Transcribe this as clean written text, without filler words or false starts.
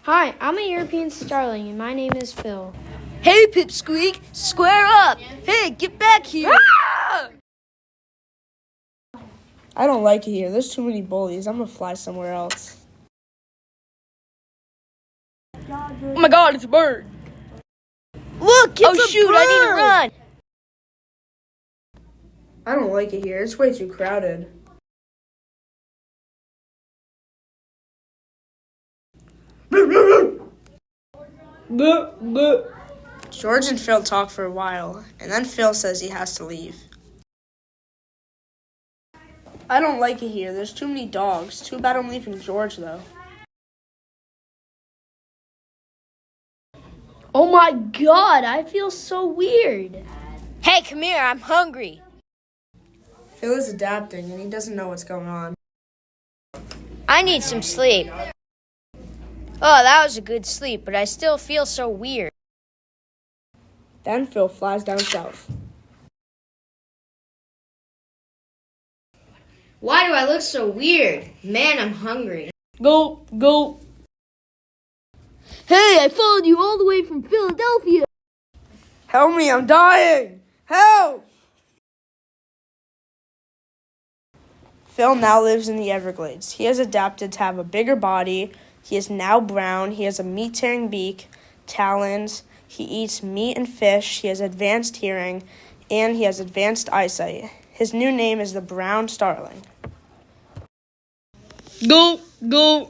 Hi, I'm a European starling, and my name is Phil. Hey, Pipsqueak, square up. Hey, get back here. I don't like it here. There's too many bullies. I'm gonna fly somewhere else. Oh my God, it's a bird. Look, it's a bird. I need to run. I don't like it here. It's way too crowded. George and Phil talk for a while, and then Phil says he has to leave. I don't like it here. There's too many dogs. Too bad I'm leaving George, though. Oh my God, I feel so weird. Hey, come here. I'm hungry. Phil is adapting, and he doesn't know what's going on. I need some sleep. Oh, that was a good sleep, but I still feel so weird. Then Phil flies down south. Why do I look so weird? Man, I'm hungry. Go. Hey, I followed you all the way from Philadelphia. Help me, I'm dying! Help! Phil now lives in the Everglades. He has adapted to have a bigger body. He is now brown. He has a meat-tearing beak, talons. He eats meat and fish. He has advanced hearing, and he has advanced eyesight. His new name is the brown starling. Go. The